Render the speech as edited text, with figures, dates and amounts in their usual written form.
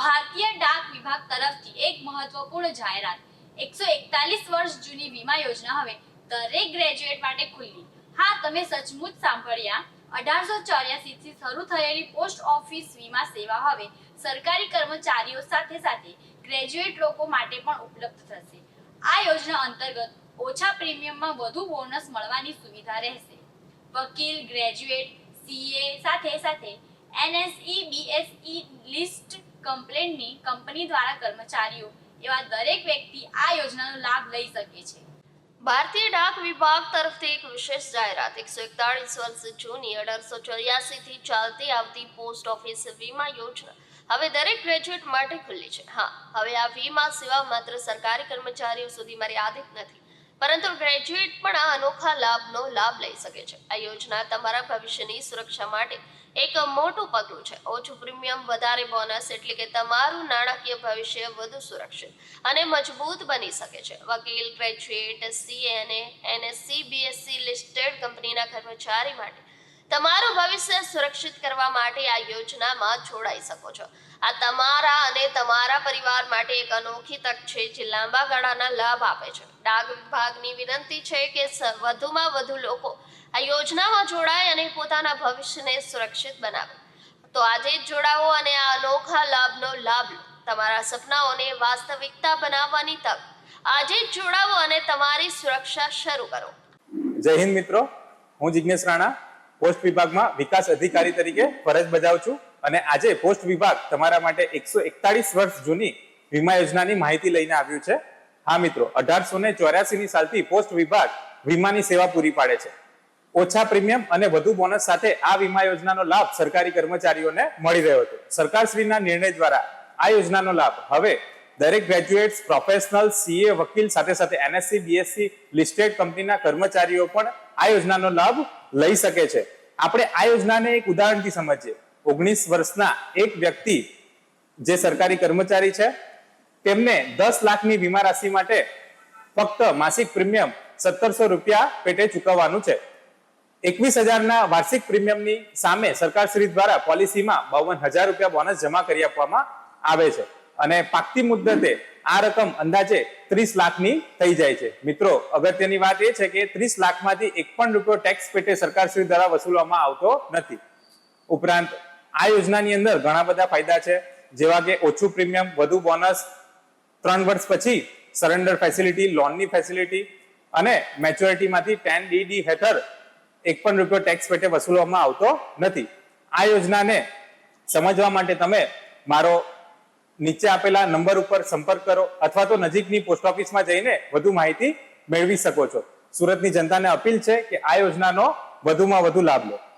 ભારતીય ડાક વિભાગ તરફથી એક મહત્વપૂર્ણ જાહેરાત 141 વર્ષ જૂની વીમા યોજના હવે દરેક ગ્રેજ્યુએટ માટે ખુલ્લી। હા, તમે સચમુચ સાંભળ્યા। 1884 થી શરૂ થયેલી પોસ્ટ ઓફિસ વીમા સેવા હવે સરકારી કર્મચારીઓ સાથે સાથે ગ્રેજ્યુએટ લોકો માટે પણ ઉપલબ્ધ થશે। આ યોજના અંતર્ગત ઓછા પ્રીમિયમમાં વધુ બોનસ મળવાની સુવિધા રહેશે। વકીલ, ગ્રેજ્યુએટ, સીએ સાથે સાથે એનએસઈ, બીએસઈ લિસ્ટ કમ્પ્લેન્ટની કંપની દ્વારા કર્મચારીઓ એવા દરેક વ્યક્તિ આ યોજનાનો લાભ લઈ શકે છે। ભારતીય ડાક વિભાગ તરફથી એક વિશેષ જાહેરાત 141 વર્ષ જૂની 1884 થી ચાલતી આવતી પોસ્ટ ઓફિસ વીમા યોજના હવે દરેક ગ્રેજ્યુએટ માટે ખુલ્લી છે। હા, હવે આ વીમા સેવા માત્ર સરકારી કર્મચારીઓ સુધી મર્યાદિત નથી, પરંતુ ગ્રેજ્યુએટ પણ આ અનોખા લાભનો લાભ લઈ શકે છે। આ યોજના તમારા ભવિષ્યની સુરક્ષા માટે એક મોટું પગલું છે। ઓછું પ્રીમિયમ, વધારે બોનસ, એટલે કે તમારું નાણાકીય ભવિષ્ય વધુ સુરક્ષિત અને મજબૂત બની શકે છે। વકીલ, ગ્રેજ્યુએટ, સીએ અને એનએસસી, બીએસસી લિસ્ટેડ કંપનીના કર્મચારી માટે તમારું ભવિષ્ય સુરક્ષિત કરવા માટે આ યોજનામાં જોડાઈ શકો છો। આ તમારા અને તમારા પરિવાર માટે એક અનોખી તક છે જે લાંબા ગાળાના લાભ આપે છે। ડાક વિભાગની વિનંતી છે કે વધુમાં વધુ લોકો આ યોજનામાં જોડાય અને પોતાના ભવિષ્યને સુરક્ષિત બનાવે। તો આજે જ જોડાઓ અને આ અનોખા લાભનો લાભ લો। તમારા સપનાઓને વાસ્તવિકતા બનાવવાની તક। આજે જ જોડાવો અને તમારી સુરક્ષા શરૂ કરો। જય હિન્દ મિત્રો, હું જિગ્નેશ રાણા પોસ્ટ વિભાગમાં વિકાસ અધિકારી તરીકે ફરજ બજાવું છું અને આજે પોસ્ટ વિભાગ તમારા માટે 141 વર્ષ જૂની વીમા યોજનાની માહિતી લઈને આવ્યું છે। હા મિત્રો, 1884 ની સાલથી પોસ્ટ વિભાગ વીમાની સેવા પૂરી પાડે છે। ઓછા પ્રીમિયમ અને વધુ બોનસ સાથે આ વીમા યોજનાનો લાભ સરકારી કર્મચારીઓને મળી રહ્યો હતો। સરકારશ્રીના નિર્ણય દ્વારા આ યોજનાનો લાભ હવે દરેક ગ્રેજ્યુએટ્સ, પ્રોફેશનલ, સીએ, વકીલ સાથે સાથે એનએસસી, બીએસસી લિસ્ટેડ કંપનીના કર્મચારીઓ પણ આ યોજનાનો લાભ લઈ શકે છે। આપણે આ યોજનાને એક ઉદાહરણથી સમજીએ। 19 વર્ષના એક વ્યક્તિ જે સરકારી કર્મચારી છે તેમને 10 લાખની વીમા રાશિ માટે ફક્ત માસિક પ્રીમિયમ 1700 રૂપિયા પેટે ચૂકવવાનું છે। 21,000ના વાર્ષિક પ્રીમિયમની સામે સરકારશ્રી દ્વારા પોલિસીમાં 52,000 રૂપિયા બોનસ જમા કરી આપવામાં આવે છે અને પાકતી મુદ્દતે આ રકમ અંદાજે 30 લાખની થઈ જાય છે। મિત્રો, અગત્યની વાત એ છે કે 30 લાખમાંથી એક પણ રૂપિયો ટેક્સ પેટે સરકારશ્રી દ્વારા વસૂલવામાં આવતો નથી। ઉપરાંત આ યોજનાની અંદર ઘણા બધા ફાયદા છે, જેવા કે ઓછું પ્રીમિયમ, વધુ બોનસ, 3 વર્ષ પછી સરેન્ડર ફેસિલિટી, લોનની ફેસિલિટી અને મેચ્યોરિટીમાંથી 10DD હેઠળ એક પણ રૂપિયો ટેક્સ પેટે વસૂલવામાં આવતો નથી। આ યોજનાને સમજવા માટે તમે મારો નીચે આપેલા નંબર ઉપર સંપર્ક કરો અથવા તો નજીકની પોસ્ટ ઓફિસમાં જઈને વધુ માહિતી મેળવી શકો છો। સુરતની જનતાને અપીલ છે કે આ યોજનાનો વધુમાં વધુ લાભ લો।